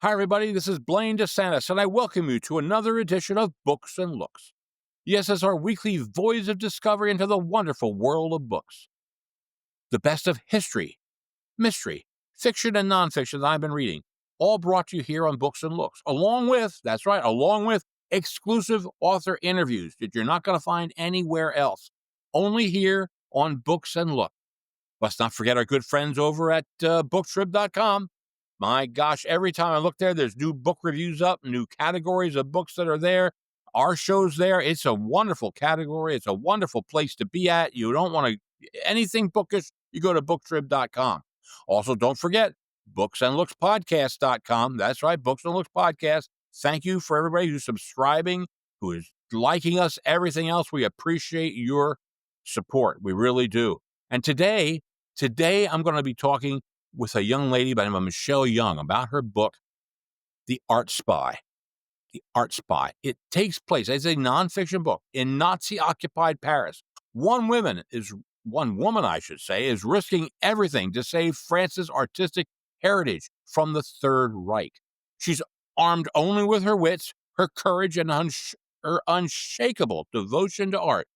Hi, everybody. This is Blaine DeSantis, and I welcome you to another edition of Books and Looks. Yes, it's our weekly voyage of discovery into the wonderful world of books. The best of history, mystery, fiction, and nonfiction that I've been reading, all brought to you here on Books and Looks, along with exclusive author interviews that you're not going to find anywhere else, only here on Books and Looks. Let's not forget our good friends over at booktrib.com. My gosh, every time I look there, there's new book reviews up, new categories of books that are there. Our show's there. It's a wonderful category. It's a wonderful place to be at. You don't want anything bookish, you go to booktrib.com. Also, don't forget booksandlookspodcast.com. That's right, Books and Looks Podcast. Thank you for everybody who's subscribing, who is liking us, everything else. We appreciate your support. We really do. And today I'm going to be talking with a young lady by the name of Michelle Young about her book, The Art Spy. The Art Spy. It takes place as a nonfiction book in Nazi-occupied Paris. One woman, I should say, is risking everything to save France's artistic heritage from the Third Reich. She's armed only with her wits, her courage, and her unshakable devotion to art.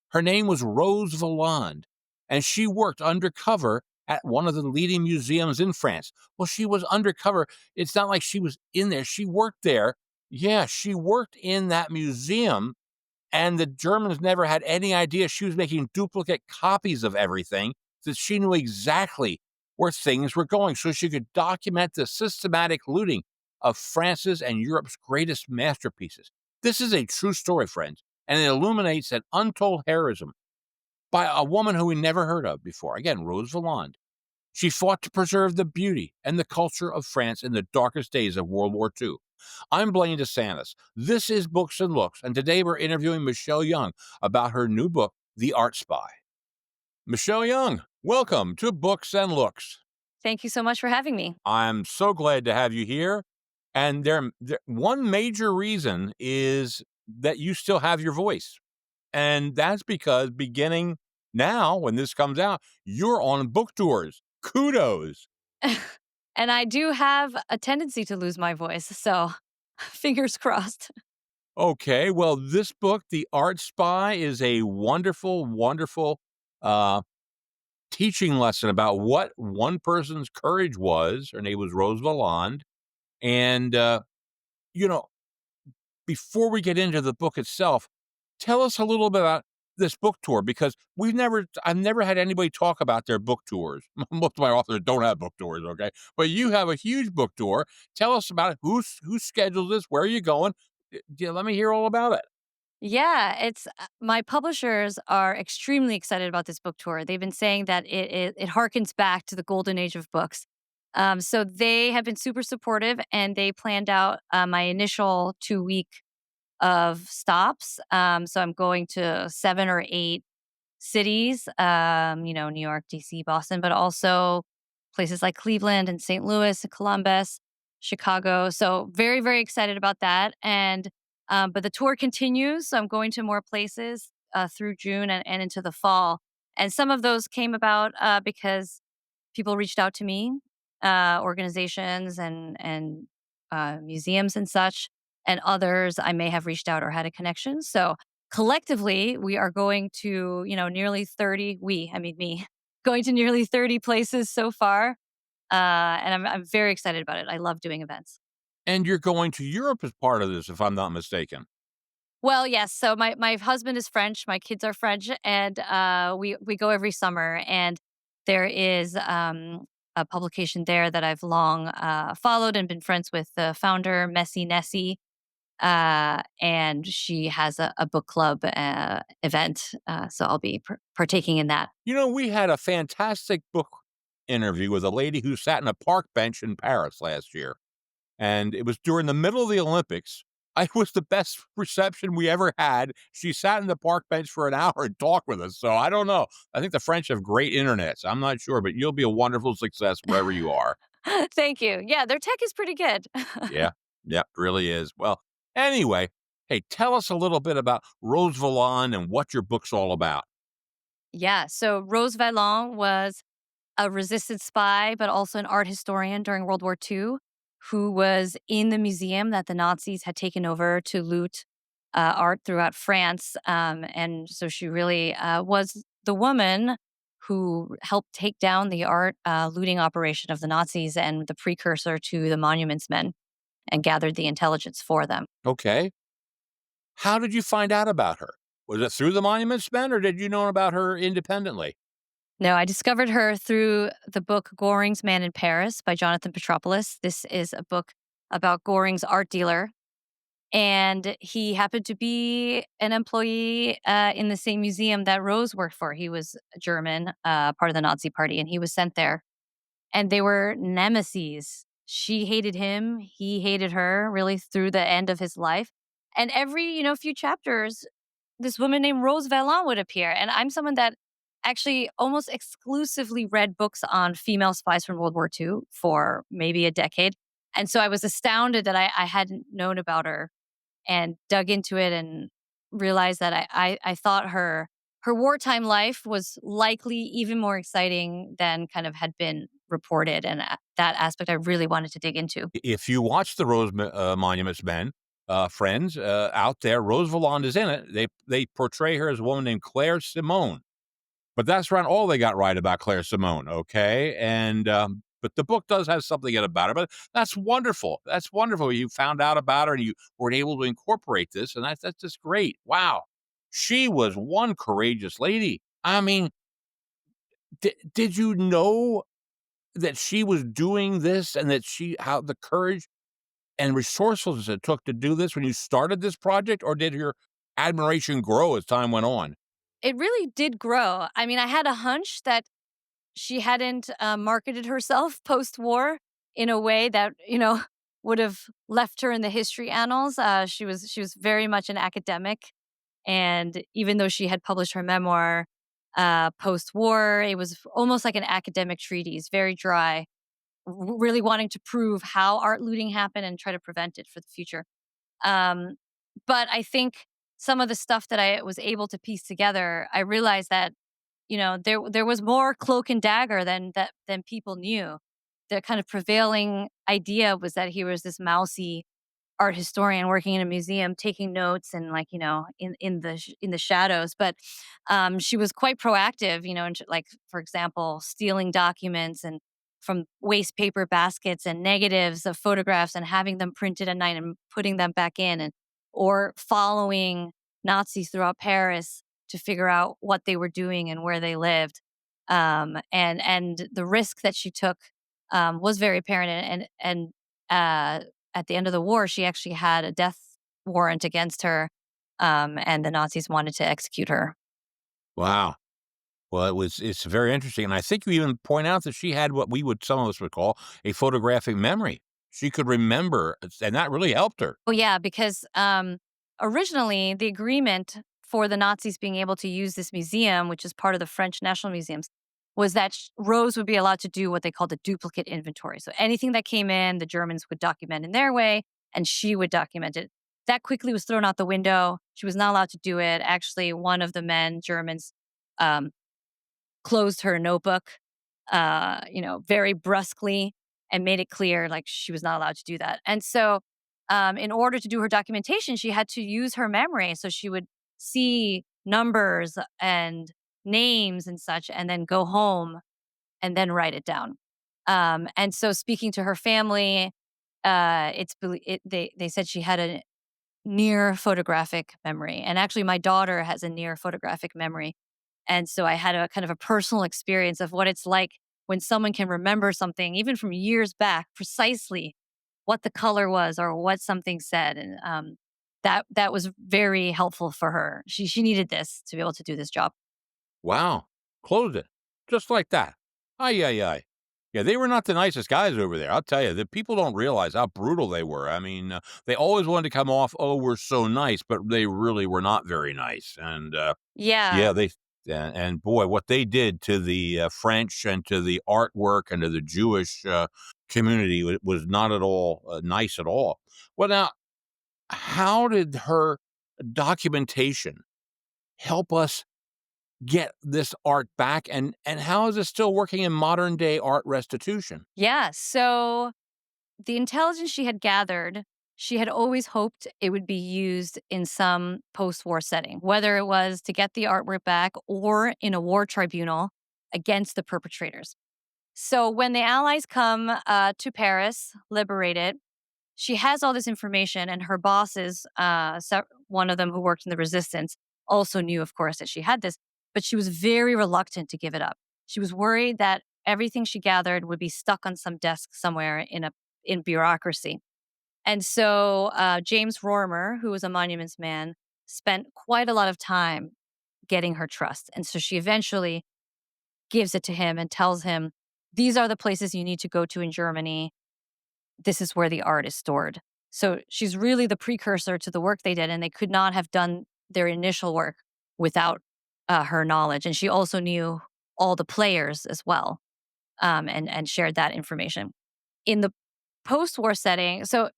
Her name was Rose Valland, and she worked undercover at one of the leading museums in France. Well, she was undercover. It's not like she was in there. She worked there. Yeah, she worked in that museum, and the Germans never had any idea she was making duplicate copies of everything, that she knew exactly where things were going so she could document the systematic looting of France's and Europe's greatest masterpieces. This is a true story, friends, and it illuminates an untold heroism by a woman who we never heard of before. Again, Rose Valland. She fought to preserve the beauty and the culture of France in the darkest days of World War II. I'm Blaine DeSantis. This is Books and Looks, and today we're interviewing Michelle Young about her new book, The Art Spy. Michelle Young, welcome to Books and Looks. Thank you so much for having me. I'm so glad to have you here. And one major reason is that you still have your voice. And that's because beginning now, when this comes out, you're on book tours. Kudos. And I do have a tendency to lose my voice, so fingers crossed. Okay, well, this book, The Art Spy, is a wonderful, wonderful teaching lesson about what one person's courage was. Her name was Rose Valland. And, before we get into the book itself, tell us a little bit about this book tour, because I've never had anybody talk about their book tours. Most of my authors don't have book tours, okay? But you have a huge book tour. Tell us about it. Who scheduled this? Where are you going? Let me hear all about it. Yeah, it's my publishers are extremely excited about this book tour. They've been saying that it harkens back to the golden age of books. So they have been super supportive, and they planned out my initial 2-week of stops. So I'm going to 7 or 8 cities, New York, DC, Boston, but also places like Cleveland and St. Louis and Columbus, Chicago. So very, very excited about that. And but the tour continues. So I'm going to more places through June and into the fall. And some of those came about because people reached out to me, organizations and museums and such, and others I may have reached out or had a connection. So collectively, we are going to, nearly 30, me, going to nearly 30 places so far. And I'm very excited about it. I love doing events. And you're going to Europe as part of this, if I'm not mistaken. Well, yes. So my husband is French. My kids are French, and we go every summer. And there is a publication there that I've long followed and been friends with the founder, Messi Nessie. And she has a book club event. So I'll be partaking in that. We had a fantastic book interview with a lady who sat in a park bench in Paris last year. And it was during the middle of the Olympics. It was the best reception we ever had. She sat in the park bench for an hour and talked with us. So I don't know. I think the French have great internets. I'm not sure, but you'll be a wonderful success wherever you are. Thank you. Yeah, their tech is pretty good. Yeah, really is. Well, anyway, hey, tell us a little bit about Rose Valland and what your book's all about. Yeah. So Rose Valland was a resistance spy, but also an art historian during World War II, who was in the museum that the Nazis had taken over to loot art throughout France. And so she really was the woman who helped take down the art looting operation of the Nazis and the precursor to the Monuments Men and gathered the intelligence for them. Okay. How did you find out about her? Was it through the Monuments Men, or did you know about her independently? No, I discovered her through the book Goring's Man in Paris by Jonathan Petropoulos. This is a book about Goring's art dealer. And he happened to be an employee in the same museum that Rose worked for. He was German, part of the Nazi party, and he was sent there. And they were nemesis. She hated him. He hated her really through the end of his life. And every, few chapters, this woman named Rose Valland would appear. And I'm someone that actually almost exclusively read books on female spies from World War II for maybe a decade. And so I was astounded that I hadn't known about her and dug into it and realized that I thought her wartime life was likely even more exciting than kind of had been reported, and that aspect I really wanted to dig into. If you watch the Monuments Men, friends out there, Rose Valland is in it. They portray her as a woman named Claire Simone. But that's not all they got right about Claire Simone, okay? And, but the book does have something in about her, but that's wonderful. That's wonderful. You found out about her and you were able to incorporate this, and that's just great. Wow. She was one courageous lady. I mean, did you know that she was doing this and that how the courage and resourcefulness it took to do this when you started this project, or did your admiration grow as time went on? It really did grow. I mean, I had a hunch that she hadn't marketed herself post-war in a way that would have left her in the history annals. She was very much an academic, and even though she had published her memoir post-war, it was almost like an academic treatise, very dry, really wanting to prove how art looting happened and try to prevent it for the future. Um, but I think some of the stuff that I was able to piece together, I realized that there was more cloak and dagger than people knew. The kind of prevailing idea was that he was this mousy art historian working in a museum taking notes and in the shadows, but she was quite proactive, and like, for example, stealing documents and from waste paper baskets and negatives of photographs and having them printed at night and putting them back in, and or following Nazis throughout Paris to figure out what they were doing and where they lived. And the risk that she took was very apparent. And at the end of the war, she actually had a death warrant against her, and the Nazis wanted to execute her. Wow. Well, it's very interesting, and I think you even point out that she had what some of us would call a photographic memory. She could remember, and that really helped her. Oh, yeah, because originally the agreement for the Nazis being able to use this museum, which is part of the French National Museums, was that Rose would be allowed to do what they called a duplicate inventory. So anything that came in, the Germans would document in their way, and she would document it. That quickly was thrown out the window. She was not allowed to do it. Actually, one of the men, Germans, um, closed her notebook, very brusquely and made it clear like she was not allowed to do that. And so, in order to do her documentation, she had to use her memory. So she would see numbers and names and such, and then go home and then write it down. And so, speaking to her family, they said she had a near photographic memory, and actually, my daughter has a near photographic memory. And so I had a kind of a personal experience of what it's like when someone can remember something, even from years back, precisely what the color was or what something said. And that was very helpful for her. She needed this to be able to do this job. Wow. Closed it. Just like that. Ay, ay, ay. Yeah, they were not the nicest guys over there. I'll tell you, the people don't realize how brutal they were. I mean, they always wanted to come off, "Oh, we're so nice," but they really were not very nice. And Yeah. yeah, and boy, what they did to the French and to the artwork and to the Jewish community was not at all nice at all. Well, now, how did her documentation help us get this art back, and how is it still working in modern day art restitution? Yeah. So the intelligence she had gathered, she had always hoped it would be used in some post-war setting, whether it was to get the artwork back or in a war tribunal against the perpetrators. So when the Allies come to Paris, liberate it, she has all this information, and her bosses, one of them who worked in the resistance, also knew, of course, that she had this, but she was very reluctant to give it up. She was worried that everything she gathered would be stuck on some desk somewhere in bureaucracy. And so James Rorimer, who was a monuments man, spent quite a lot of time getting her trust. And so she eventually gives it to him and tells him, these are the places you need to go to in Germany. This is where the art is stored. So she's really the precursor to the work they did, and they could not have done their initial work without her knowledge. And she also knew all the players as well, and shared that information in the post-war setting. So,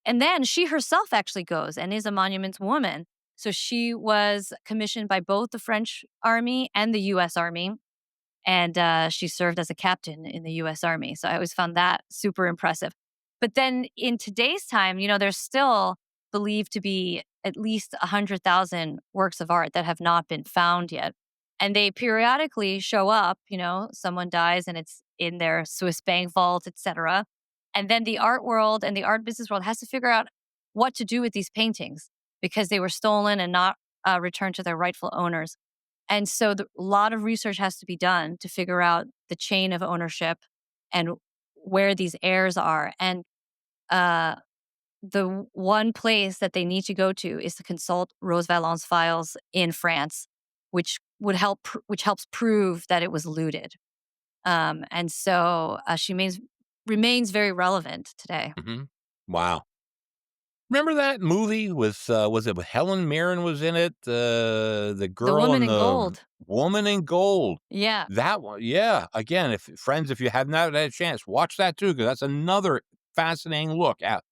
and then she herself actually goes and is a monuments woman. So she was commissioned by both the French army and the U.S. Army, and she served as a captain in the U.S. Army. So I always found that super impressive. But then in today's time, there's still believed to be at least 100,000 works of art that have not been found yet. And they periodically show up, someone dies and it's in their Swiss bank vault, etc. And then the art world and the art business world has to figure out what to do with these paintings because they were stolen and not returned to their rightful owners. And so a lot of research has to be done to figure out the chain of ownership and where these heirs are. And uh, the one place that they need to go to is to consult Rose Valland's files in France, which which helps prove that it was looted. And so she remains very relevant today. Mhm. Wow. Remember that movie with, was it with Helen Mirren was in it? The The girl woman and in the gold. woman in gold. Yeah. That one, yeah. Again, if friends, if you have not had a chance, watch that too, because that's another fascinating look at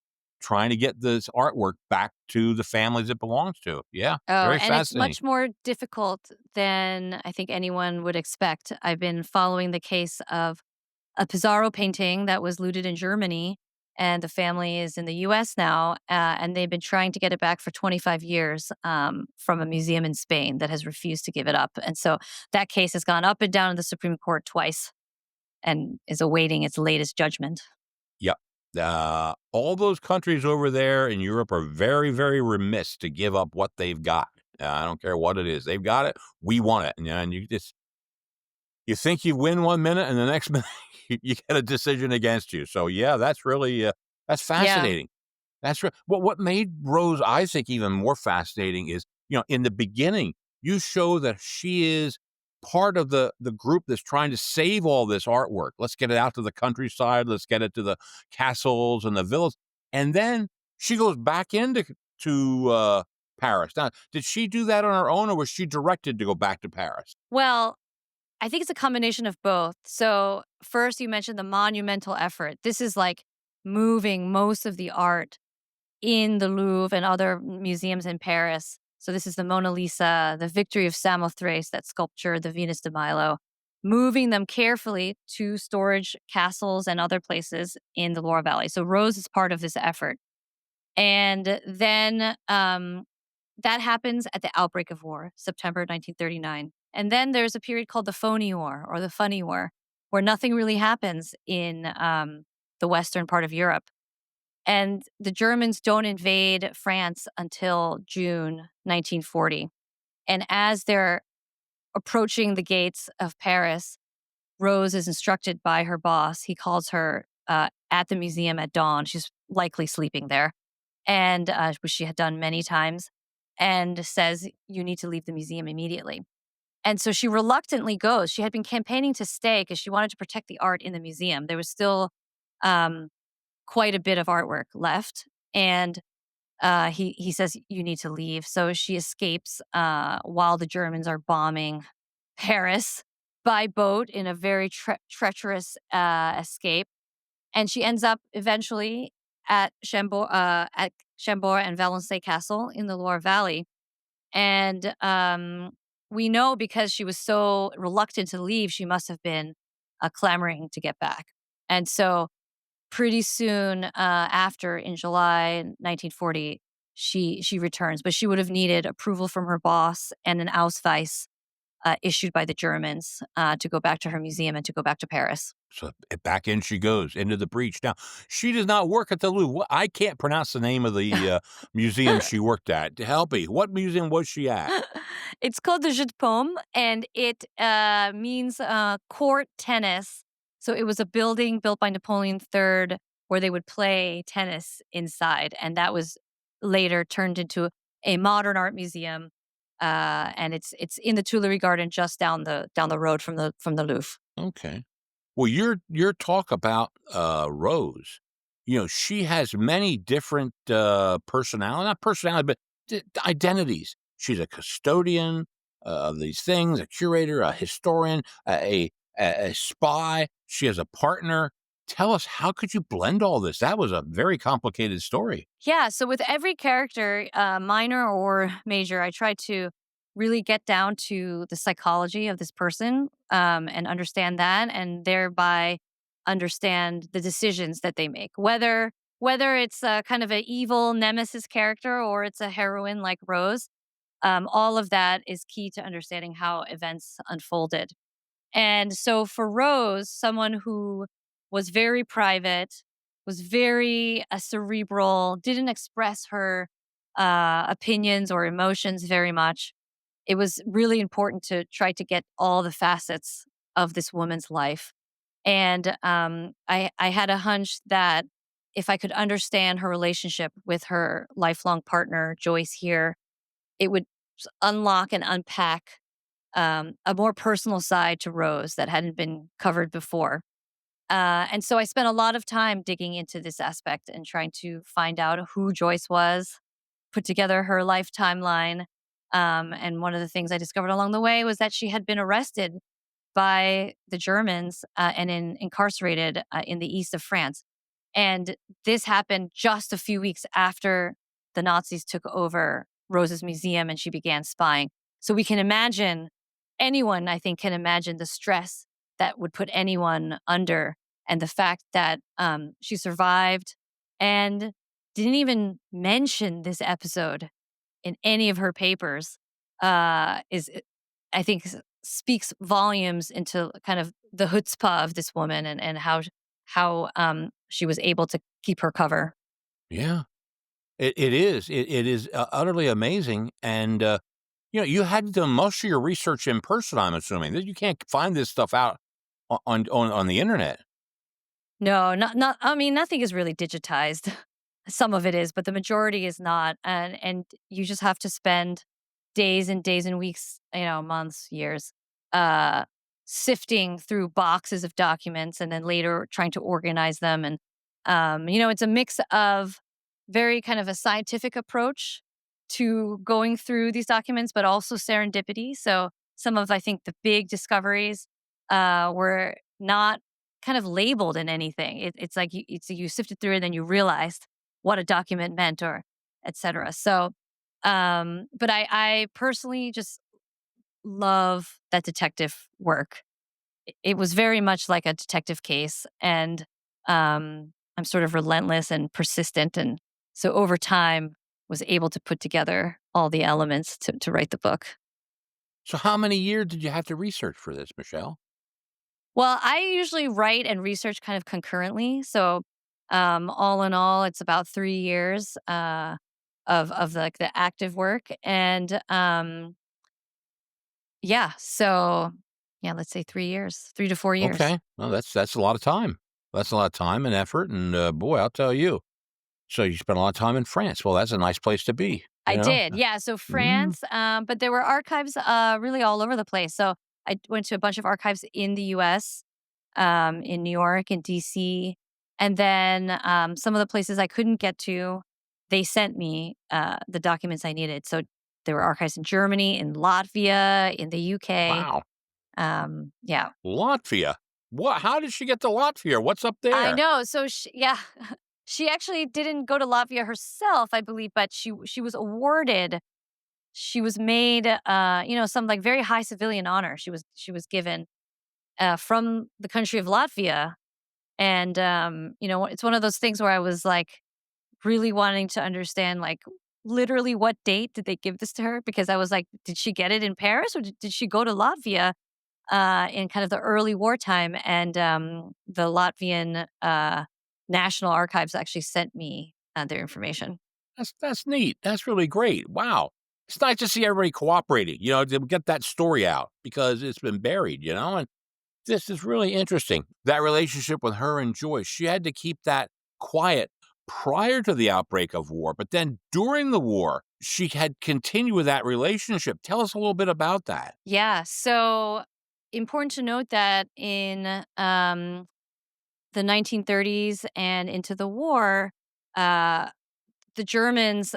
trying to get this artwork back to the families it belongs to. Yeah, Oh, very and it's fascinating. much more difficult than I think anyone would expect. I've been following the case of a Pizarro painting that was looted in Germany, and the family is in the US now, and they've been trying to get it back for 25 years from a museum in Spain that has refused to give it up. And so that case has gone up and down in the Supreme Court twice and is awaiting its latest judgment. Yep. All those countries over there in Europe are very, very remiss to give up what they've got. I don't care what it is. They've got it. We want it. And you just you think you win one minute, and the next minute you get a decision against you. So yeah, that's really that's Yeah. fascinating. That's right. What made Rose Isaac even more fascinating is, in the beginning, you show that she is part of the group that's trying to save all this artwork. Let's get it out to the countryside. Let's get it to the castles and the villas. And then she goes back into Paris. Now, did she do that on her own, or was she directed to go back to Paris? Well, I think it's a combination of both. So, first, you mentioned the monumental effort. This is like moving most of the art in the Louvre and other museums in Paris. So this is the Mona Lisa, the Victory of Samothrace, that sculpture, the Venus de Milo, moving them carefully to storage castles and other places in the Loire Valley. So Rose is part of this effort. And then that happens at the outbreak of war, September 1939. And then there's a period called the Phony War or the Funny War, where nothing really happens in the western part of Europe. And the Germans don't invade France until June 1940. And as they're approaching the gates of Paris, Rose is instructed by her boss. He calls her at the museum at dawn. She's likely sleeping there, and which she had done many times, and says, "You need to leave the museum immediately." And so she reluctantly goes. She had been campaigning to stay because she wanted to protect the art in the museum. There was still um, quite a bit of artwork left, and he says you need to leave. So she escapes while the Germans are bombing Paris by boat in a very treacherous escape, and she ends up eventually at Chambord and Valençay Castle in the Loire Valley. And we know because she was so reluctant to leave, she must have been clamoring to get back. And so pretty soon after, in July 1940, she returns, but she would have needed approval from her boss and an Ausweis issued by the Germans to go back to her museum and to go back to Paris. So back in she goes into the breach. Now, she does not work at the Louvre. I can't pronounce the name of the museum she worked at. Help me. What museum was she at? It's called the Jeu de Paume, and it means court tennis. So it was a building built by Napoleon III where they would play tennis inside, and that was later turned into a modern art museum. And it's in the Tuileries Garden, just down the road from the Louvre. Okay. Well, your talk about Rose, she has many different personality, not personality, but identities. She's a custodian of these things, a curator, a historian, a spy. She has a partner. Tell us, how could you blend all this? That was a very complicated story. Yeah, so with every character, minor or major, I try to really get down to the psychology of this person, and understand that, and thereby understand the decisions that they make. Whether it's a kind of an evil nemesis character or it's a heroine like Rose, all of that is key to understanding how events unfolded. And so for Rose, someone who was very private, was very cerebral, didn't express her opinions or emotions very much, it was really important to try to get all the facets of this woman's life. And I had a hunch that if I could understand her relationship with her lifelong partner, Joyce Heer, it would unlock and unpack a more personal side to Rose that hadn't been covered before. And so I spent a lot of time digging into this aspect and trying to find out who Joyce was, put together her life timeline. And one of the things I discovered along the way was that she had been arrested by the Germans incarcerated in the east of France. And this happened just a few weeks after the Nazis took over Rose's museum and she began spying. So we can imagine, anyone, I think, can imagine the stress that would put anyone under, and the fact that she survived and didn't even mention this episode in any of her papers I think, speaks volumes into kind of the chutzpah of this woman, and how she was able to keep her cover. Yeah, it is. It is utterly amazing. And, you had done most of your research in person, I'm assuming. That you can't find this stuff out on the internet. No, not. I mean, nothing is really digitized. Some of it is, but the majority is not. And you just have to spend days and weeks, months, years, uh, sifting through boxes of documents, and then later trying to organize them. And it's a mix of very kind of a scientific approach to going through these documents, but also serendipity. So some of, I think, the big discoveries were not kind of labeled in anything. It's like you sifted through it and then you realized what a document meant, or etc. So, but I personally just love that detective work. It was very much like a detective case, and I'm sort of relentless and persistent, and so over time was able to put together all the elements to write the book. So how many years did you have to research for this, Michelle? Well, I usually write and research kind of concurrently. So, all in all, it's about 3 years of like the active work, and yeah. So, yeah, let's say 3 years, 3 to 4 years. Okay. Well, that's a lot of time. That's a lot of time and effort, and, boy, I'll tell you. So you spent a lot of time in France. Well, that's a nice place to be, I did, yeah. So Mm. France, but there were archives really all over the place. So I went to a bunch of archives in the U.S., in New York and DC. And then some of the places I couldn't get to, they sent me the documents I needed. So there were archives in Germany, in Latvia, in the UK. Wow. Yeah, Latvia. What? How did she get to Latvia? What's up I there? know. So yeah, she actually didn't go to Latvia herself, I believe, but she was awarded. She was made, some like very high civilian honor. She was given from the country of Latvia. And, it's one of those things where I was like really wanting to understand, like, literally what date did they give this to her? Because I was like, did she get it in Paris or did she go to Latvia in kind of the early wartime? And the Latvian National Archives actually sent me their information. That's neat. That's really great. Wow. It's nice to see everybody cooperating, to get that story out because it's been buried, and this is really interesting. That relationship with her and Joyce, she had to keep that quiet prior to the outbreak of war, but then during the war, she had continued with that relationship. Tell us a little bit about that. Yeah. So important to note that in the 1930s and into the war, uh, the Germans,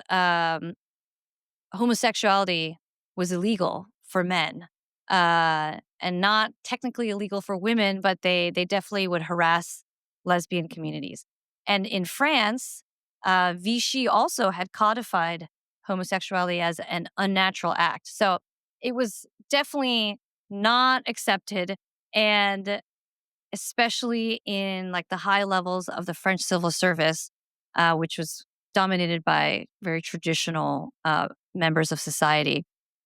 homosexuality was illegal for men, and not technically illegal for women, but they definitely would harass lesbian communities. And in France, Vichy also had codified homosexuality as an unnatural act. So it was definitely not accepted, and especially in like the high levels of the French civil service, which was dominated by very traditional members of society.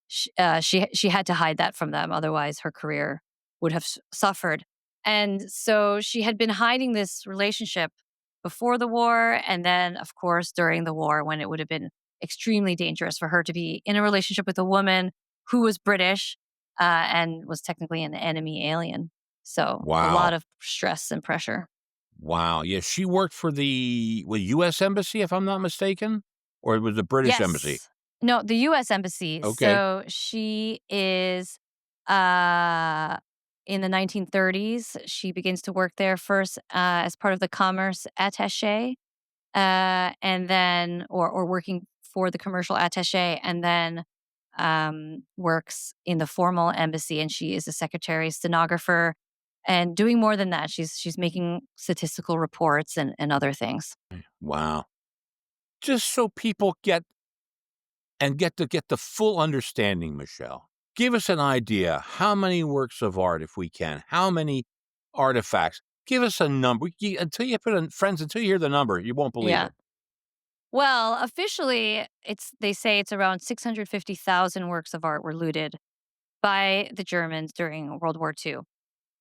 She had to hide that from them, otherwise her career would have suffered. And so she had been hiding this relationship before the war, and then of course during the war, when it would have been extremely dangerous for her to be in a relationship with a woman who was British and was technically an enemy alien. So a Wow. lot of stress and pressure. Wow. Yeah, she worked for the U.S. Embassy, if I'm not mistaken, or it was the British Embassy. Yes. No, the US Embassy. Okay. So she is uh in the 1930s. She begins to work there first as part of the commerce attaché, and then or working for the commercial attaché, and then works in the formal embassy, and she is a secretary, stenographer, and doing more than that. She's making statistical reports and other things. Wow. Just so people get the full understanding, Michelle. Give us an idea. How many works of art, if we can? How many artifacts? Give us a number. Until you put in, friends, until you hear the number, you won't believe Yeah. it. Well, officially, they say it's around 650,000 works of art were looted by the Germans during World War II.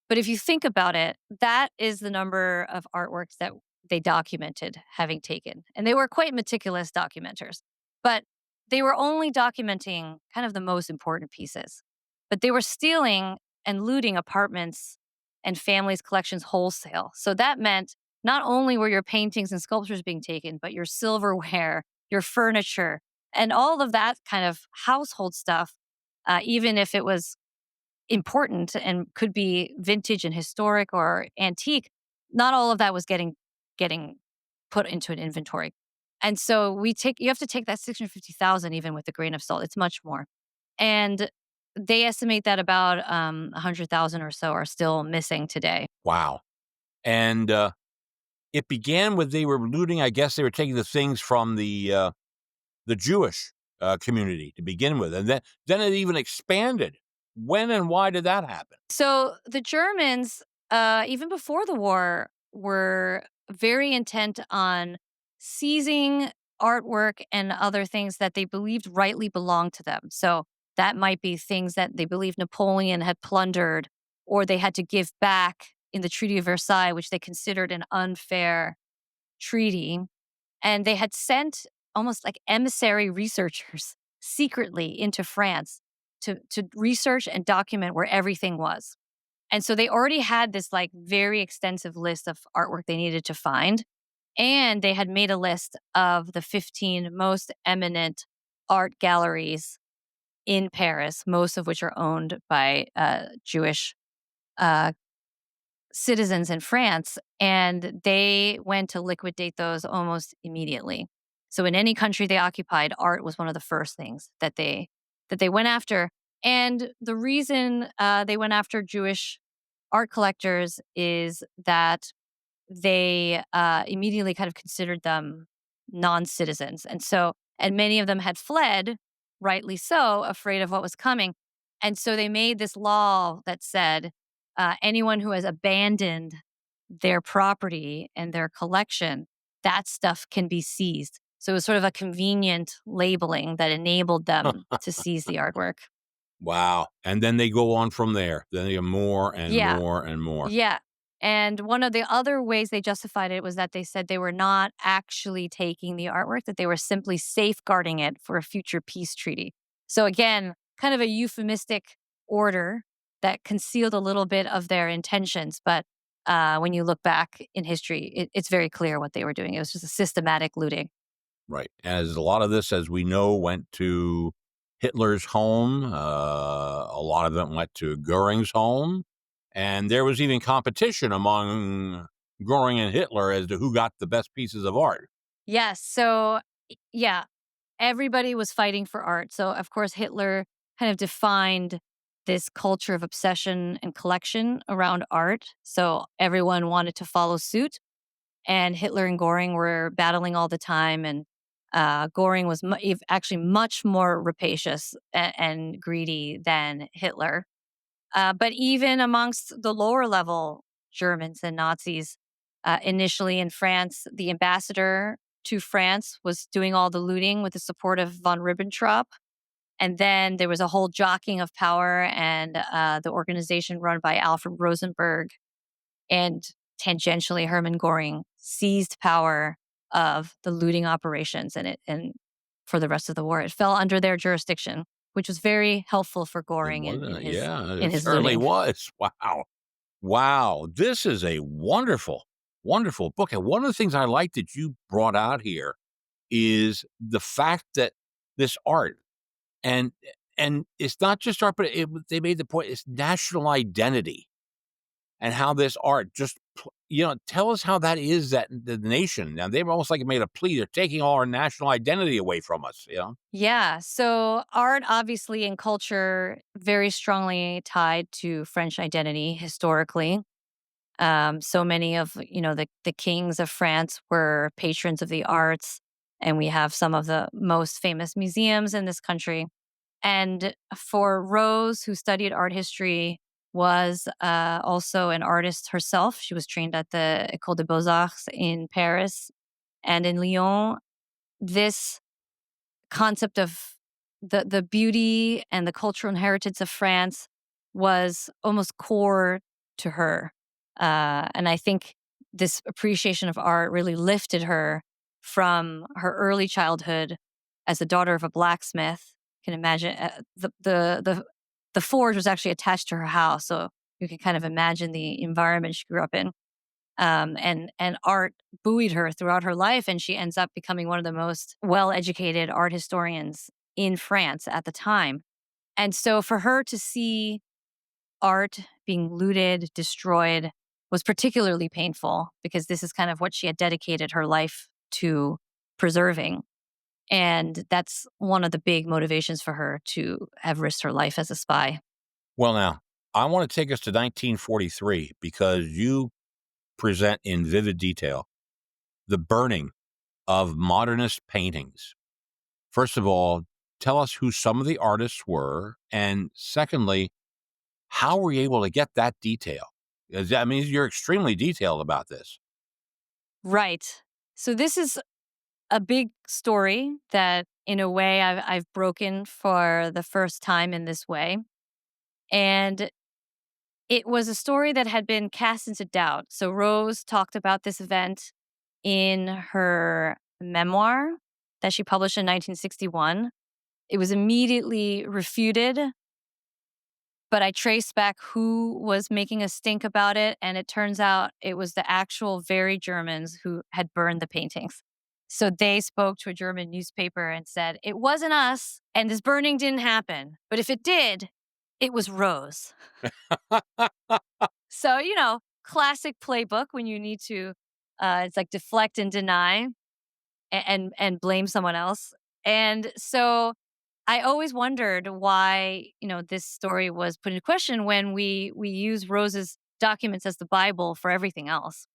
But if you think about it, that is the number of artworks that they documented having taken. And they were quite meticulous documenters. But they were only documenting kind of the most important pieces. But they were stealing and looting apartments and families' collections wholesale. So that meant not only were your paintings and sculptures being taken, but your silverware, your furniture, and all of that kind of household stuff, even if it was important and could be vintage and historic or antique, not all of that was getting put into an inventory. And so you have to take that 650,000 even with a grain of salt. It's much more. And they estimate that about 100,000 or so are still missing today. Wow. And it began with they were looting. I guess they were taking the things from the Jewish community to begin with, and then it even expanded. When and why did that happen? So the Germans, even before the war, were very intent on seizing artwork and other things that they believed rightly belonged to them. So that might be things that they believed Napoleon had plundered or they had to give back in the Treaty of Versailles, which they considered an unfair treaty. And they had sent almost like emissary researchers secretly into France to research and document where everything was. And so they already had this like very extensive list of artwork they needed to find. And they had made a list of the 15 most eminent art galleries in Paris, most of which are owned by Jewish uh, citizens in France, and they went to liquidate those almost immediately. So in any country they occupied, art was one of the first things that they went after. And the reason they went after Jewish art collectors is that they immediately kind of considered them non-citizens, and many of them had fled, rightly so, afraid of what was coming. And so they made this law that said anyone who has abandoned their property and their collection, that stuff can be seized. So it was sort of a convenient labeling that enabled them to seize the artwork. Wow. And then they go on from there. Then they get more and Yeah. more and more. Yeah. And one of the other ways they justified it was that they said they were not actually taking the artwork, that they were simply safeguarding it for a future peace treaty. So again, kind of a euphemistic order that concealed a little bit of their intentions. But when you look back in history, it's very clear what they were doing. It was just a systematic looting. Right. As a lot of this, as we know, went to Hitler's home. A lot of them went to Goering's home. And there was even competition among Goering and Hitler as to who got the best pieces of art. Yes. So, yeah, everybody was fighting for art. So, of course, Hitler kind of defined this culture of obsession and collection around art. So, everyone wanted to follow suit. And Hitler and Goring were battling all the time. And Goring was actually much more rapacious and greedy than Hitler. But even amongst the lower level Germans and Nazis, initially in France, the ambassador to France was doing all the looting with the support of von Ribbentrop. And then there was a whole jockeying of power, and the organization run by Alfred Rosenberg and tangentially Hermann Goring seized power of the looting operations, and for the rest of the war, it fell under their jurisdiction, which was very helpful for It Goring wasn't it? Yeah, in it his certainly looting. was. Wow. Wow. This is a wonderful, wonderful book. And one of the things I like that you brought out here is the fact that this art and it's not just art, but they made the point it's national identity and how this art just tell us how that is that the nation. Now they've almost like made a plea. They're taking all our national identity away from us. Yeah. So art, obviously, and culture very strongly tied to French identity historically. So many of the kings of France were patrons of the arts, and we have some of the most famous museums in this country. And for Rose, who studied art history, was also an artist herself. She was trained at the École des Beaux-Arts in Paris and in Lyon. This concept of the beauty and the cultural inheritance of France was almost core to her. And I think this appreciation of art really lifted her from her early childhood as the daughter of a blacksmith. You can imagine the forge was actually attached to her house, so you can kind of imagine the environment she grew up in. And art buoyed her throughout her life, and she ends up becoming one of the most well-educated art historians in France at the time. And so for her to see art being looted, destroyed, was particularly painful because this is kind of what she had dedicated her life to preserving. And that's one of the big motivations for her to have risked her life as a spy. Well, now I want to take us to 1943 because you present in vivid detail the burning of modernist paintings. First of all, tell us who some of the artists were. And secondly, how were you able to get that detail? 'Cause that means you're extremely detailed about this. Right. So this is a big story that, in a way, I've broken for the first time in this way. And it was a story that had been cast into doubt. So Rose talked about this event in her memoir that she published in 1961. It was immediately refuted, but I traced back who was making a stink about it, and it turns out it was the actual very Germans who had burned the paintings. So they spoke to a German newspaper and said, "It wasn't us, and this burning didn't happen. But if it did, it was Rose." So, classic playbook when you need to, it's like deflect and deny and blame someone else. And so I always wondered why, this story was put into question when we use Rose's documents as the Bible for everything else.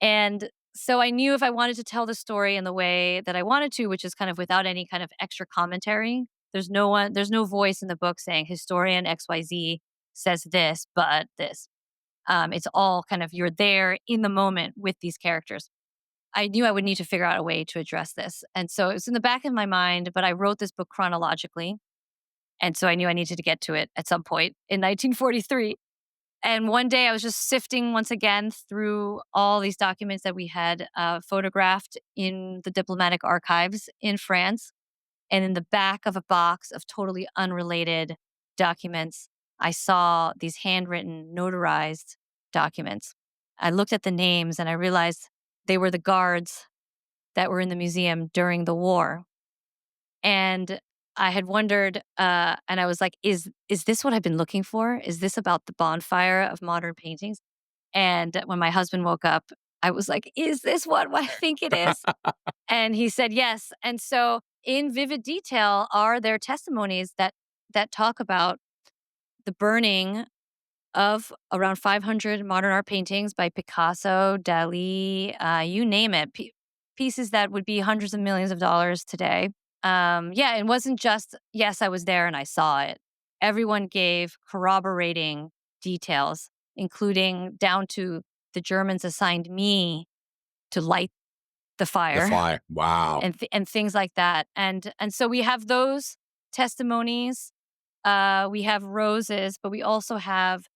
And so I knew if I wanted to tell the story in the way that I wanted to, which is kind of without any kind of extra commentary, there's no voice in the book saying historian XYZ says this, but this. It's all kind of you're there in the moment with these characters. I knew I would need to figure out a way to address this. And so it was in the back of my mind, but I wrote this book chronologically. And so I knew I needed to get to it at some point in 1943. And one day I was just sifting once again through all these documents that we had photographed in the diplomatic archives in France. And in the back of a box of totally unrelated documents, I saw these handwritten, notarized documents. I looked at the names and I realized they were the guards that were in the museum during the war. And I had wondered, and I was like, is this what I've been looking for? Is this about the bonfire of modern paintings? And when my husband woke up, I was like, is this what I think it is? And he said yes. And so in vivid detail are their testimonies that talk about the burning of around 500 modern art paintings by Picasso, Dali, you name it, pieces that would be hundreds of millions of dollars today. Yeah, it wasn't just, yes, I was there and I saw it. Everyone gave corroborating details, including down to the Germans assigned me to light the The fire fire. Wow. and things like that. And so we have those testimonies. We have Rose's, but we also have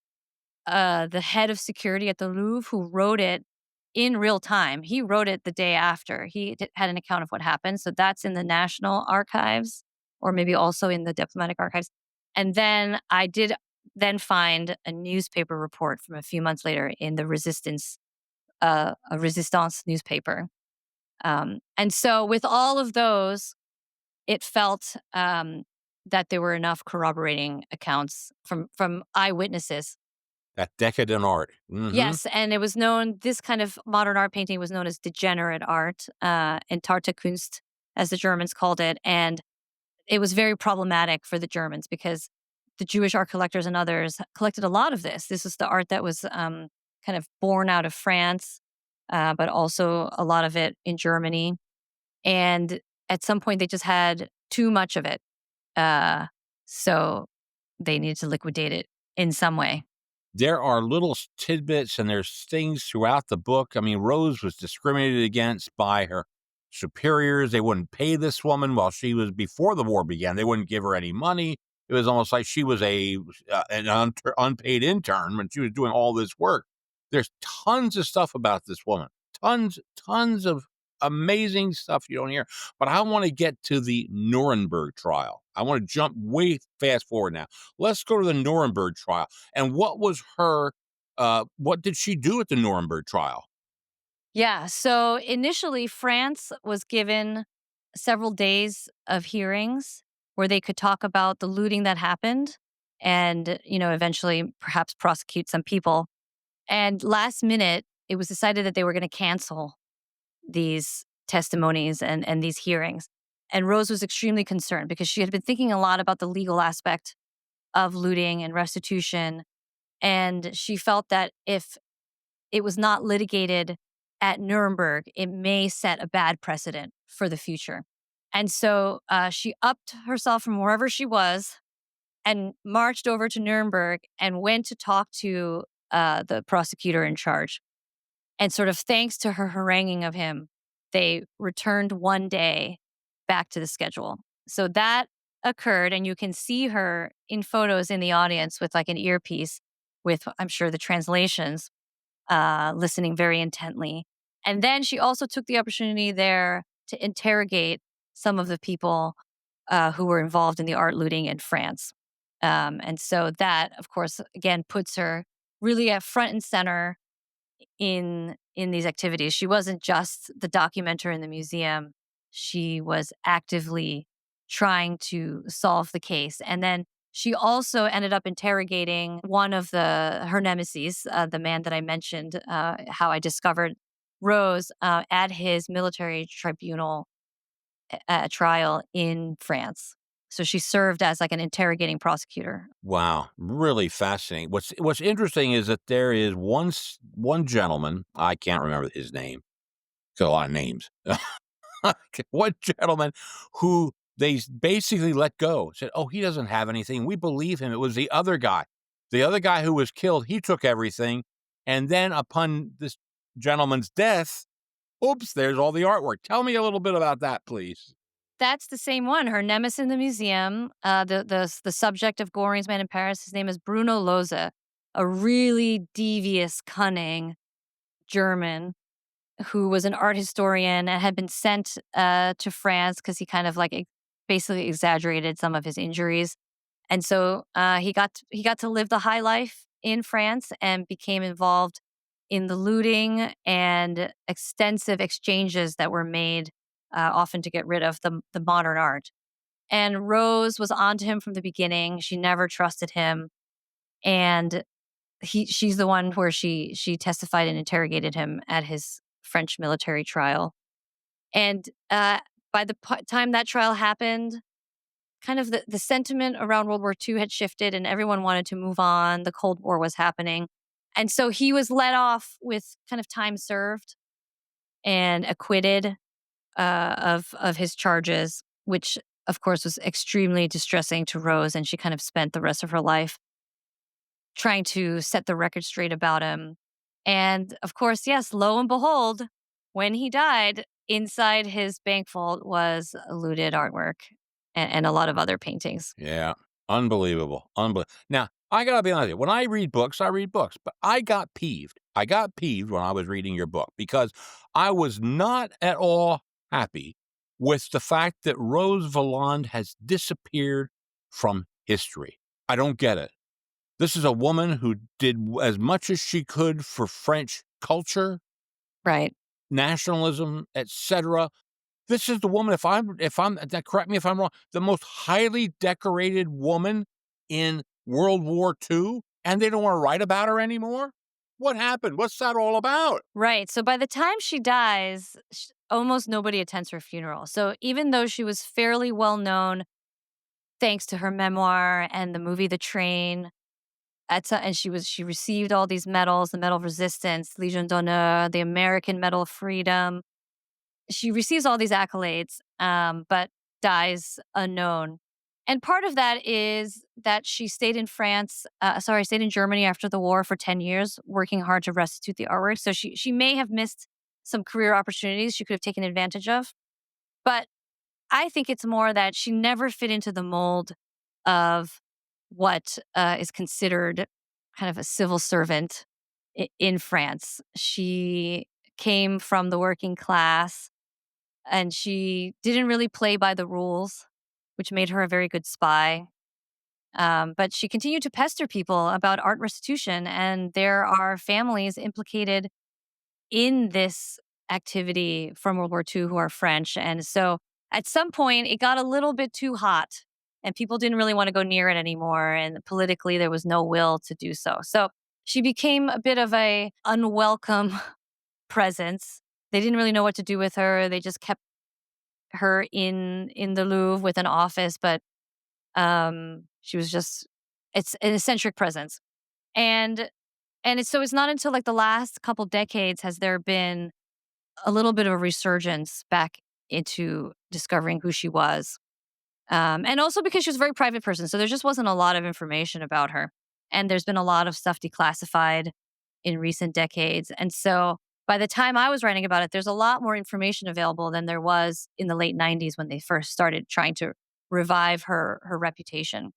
the head of security at the Louvre who wrote it in real time. He wrote it the day after. Had an account of what happened. So that's in the National Archives or maybe also in the diplomatic archives. And then I did then find a newspaper report from a few months later in the a Resistance newspaper. And so with all of those, it felt that there were enough corroborating accounts from eyewitnesses. That decadent art. Mhm. Yes, and it was known. This kind of modern art painting was known as degenerate art, Entarter Kunst, as the Germans called it, and it was very problematic for the Germans because the Jewish art collectors and others collected a lot of this. This was the art that was kind of born out of France, but also a lot of it in Germany. And at some point, they just had too much of it, uh, so they needed to liquidate it in some way. There are little tidbits and there's things throughout the book. I mean, Rose was discriminated against by her superiors. They wouldn't pay this woman while she was before the war began. They wouldn't give her any money. It was almost like she was unpaid intern when she was doing all this work. There's tons of stuff about this woman. Tons of amazing stuff you don't hear. But I want to get to the Nuremberg trial. I want to jump way fast forward now. Let's go to the Nuremberg trial. And what was what did she do at the Nuremberg trial? Yeah. So initially, France was given several days of hearings where they could talk about the looting that happened and, eventually perhaps prosecute some people. And last minute, it was decided that they were going to cancel these testimonies and these hearings. And Rose was extremely concerned because she had been thinking a lot about the legal aspect of looting and restitution. And she felt that if it was not litigated at Nuremberg, it may set a bad precedent for the future. And so she upped herself from wherever she was and marched over to Nuremberg and went to talk to the prosecutor in charge. And sort of thanks to her haranguing of him, they returned one day back to the schedule. So that occurred, and you can see her in photos in the audience with like an earpiece with, I'm sure, the translations, listening very intently. And then she also took the opportunity there to interrogate some of the people who were involved in the art looting in France. And so that, of course, again, puts her really at front and center in these activities. She wasn't just the documenter in the museum. She was actively trying to solve the case. And then she also ended up interrogating one of her nemesis, the man that I mentioned, how I discovered Rose at his military tribunal trial in France. So she served as like an interrogating prosecutor. Wow, really fascinating. What's interesting is that there is one gentleman, I can't remember his name. Got a lot of names. One gentleman who they basically let go, said, "Oh, he doesn't have anything. We believe him." It was the other guy. The other guy who was killed, he took everything. And then upon this gentleman's death, oops, there's all the artwork. Tell me a little bit about that, please. That's the same one. Her nemesis in the museum, the subject of Goring's Man in Paris, his name is Bruno Loza, a really devious, cunning German who was an art historian and had been sent to France because he kind of like basically exaggerated some of his injuries, and so he got to live the high life in France and became involved in the looting and extensive exchanges that were made, often to get rid of the modern art. And Rose was onto him from the beginning. She never trusted him, and she's the one where she testified and interrogated him at his French military trial. And by the time that trial happened, kind of the sentiment around World War II had shifted, and everyone wanted to move on. The Cold War was happening, and so he was let off with kind of time served and acquitted of his charges, which of course was extremely distressing to Rose, and she kind of spent the rest of her life trying to set the record straight about him. And of course, yes, lo and behold, when he died, inside his bank vault was looted artwork and a lot of other paintings. Yeah. Unbelievable. Unbelievable. Now, I got to be honest with you. When I read books, but I got peeved. I got peeved when I was reading your book because I was not at all happy with the fact that Rose Valland has disappeared from history. I don't get it. This is a woman who did as much as she could for French culture, Right. nationalism, etc. This is the woman, if I'm correct me if I'm wrong, the most highly decorated woman in World War II, and they don't wanna write about her anymore? What happened? What's that all about? Right. So by the time she dies, almost nobody attends her funeral. So even though she was fairly well known thanks to her memoir and the movie The Train, and she received all these medals, the Medal of Resistance, Legion d'Honneur, the American Medal of Freedom. She receives all these accolades, but dies unknown. And part of that is that she stayed in stayed in Germany after the war for 10 years, working hard to restitute the artwork. So she may have missed some career opportunities she could have taken advantage of. But I think it's more that she never fit into the mold of what is considered kind of a civil servant in France. She came from the working class and she didn't really play by the rules, which made her a very good spy. But she continued to pester people about art restitution, and there are families implicated in this activity from World War II who are French. And so at some point, it got a little bit too hot, and people didn't really want to go near it anymore. And politically, there was no will to do so. So she became a bit of a unwelcome presence. They didn't really know what to do with her. They just kept her in the Louvre with an office, but she was just it's an eccentric presence. And it's not until like the last couple decades has there been a little bit of a resurgence back into discovering who she was. And also because she was a very private person, so there just wasn't a lot of information about her. And there's been a lot of stuff declassified in recent decades. And so by the time I was writing about it, there's a lot more information available than there was in the late 90s when they first started trying to revive her reputation.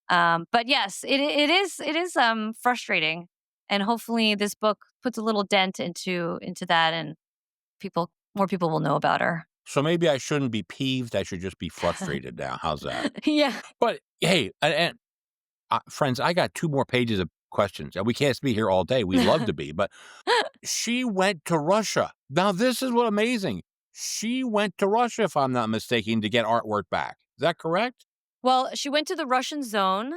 But yes, it is frustrating, and hopefully this book puts a little dent into that, and more people will know about her. So maybe I shouldn't be peeved, I should just be frustrated now. How's that? Yeah. But, hey, friends, I got 2 more pages of questions, and we can't be here all day. We'd love to be, but she went to Russia. Now this is what amazing. She went to Russia, if I'm not mistaken, to get artwork back. Is that correct? Well, she went to the Russian zone.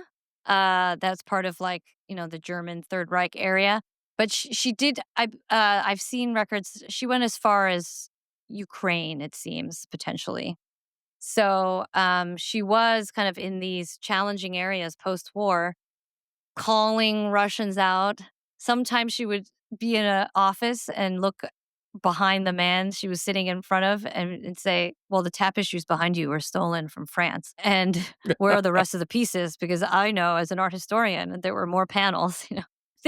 That's part of like the German Third Reich area. But she did. I've seen records. She went as far as Ukraine. It seems potentially. So she was kind of in these challenging areas post war, calling Russians out. Sometimes she would be in an office and look behind the man she was sitting in front of and say, well, the tapestries behind you were stolen from France. And where are the rest of the pieces? Because I know as an art historian, there were more panels,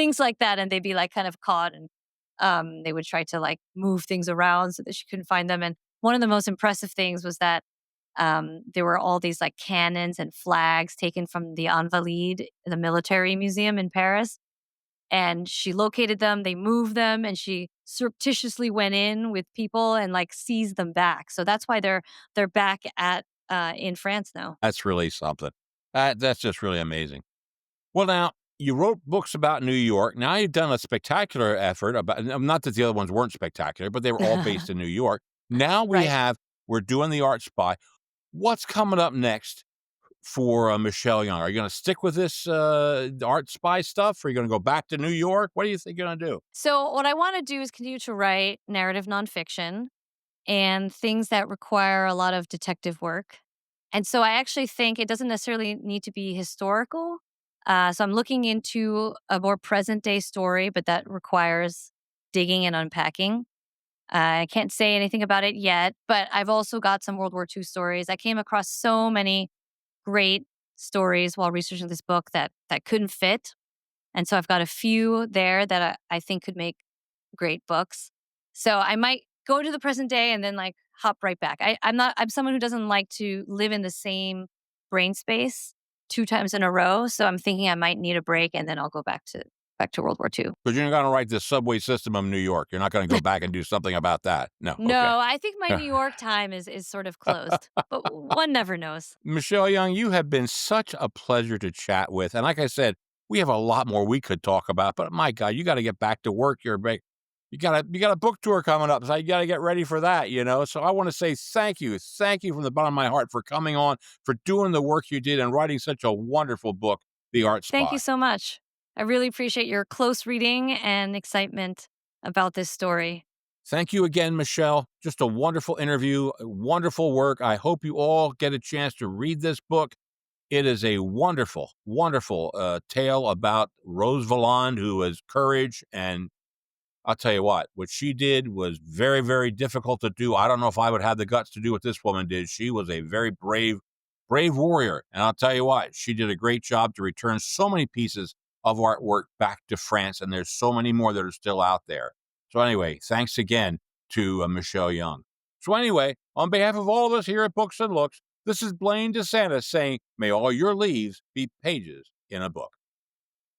things like that. And they'd be like kind of caught, and they would try to like move things around so that she couldn't find them. And one of the most impressive things was that there were all these like cannons and flags taken from the Invalides, the military museum in Paris. And she located them, they moved them, and she surreptitiously went in with people and like seized them back. So that's why they're back at in France now. That's really something. That's just really amazing. Well, now, you wrote books about New York. Now you've done a spectacular effort about, not that the other ones weren't spectacular, but they were all based in New York. Now Right. we're doing The Art Spy. What's coming up next for Michelle Young? Are you going to stick with this Art Spy stuff? Or are you going to go back to New York? What do you think you're going to do? So what I want to do is continue to write narrative nonfiction and things that require a lot of detective work. And so I actually think it doesn't necessarily need to be historical. So I'm looking into a more present day story, but that requires digging and unpacking. I can't say anything about it yet, but I've also got some World War II stories. I came across so many great stories while researching this book that couldn't fit. And so I've got a few there that I think could make great books. So I might go to the present day and then like hop right back. I'm someone who doesn't like to live in the same brain space two times in a row. So I'm thinking I might need a break and then I'll go back to World War II. Because you're not going to write the subway system of New York. You're not going to go back and do something about that. No. Okay. No, I think my New York time is sort of closed, but one never knows. Michelle Young, you have been such a pleasure to chat with. And like I said, we have a lot more we could talk about, but my God, you got to get back to work. You got a book tour coming up, so you got to get ready for that, you know? So I want to say thank you. Thank you from the bottom of my heart for coming on, for doing the work you did and writing such a wonderful book, The Art Thank Spy. you so much. I really appreciate your close reading and excitement about this story. Thank you again, Michelle. Just a wonderful interview, wonderful work. I hope you all get a chance to read this book. It is a wonderful, wonderful tale about Rose Valland, who has courage. And I'll tell you what she did was very, very difficult to do. I don't know if I would have the guts to do what this woman did. She was a very brave, brave warrior. And I'll tell you what, she did a great job to return so many pieces of artwork back to France. And there's so many more that are still out there. So anyway, thanks again to Michelle Young. So anyway, on behalf of all of us here at Books and Looks, this is Blaine DeSantis saying, may all your leaves be pages in a book.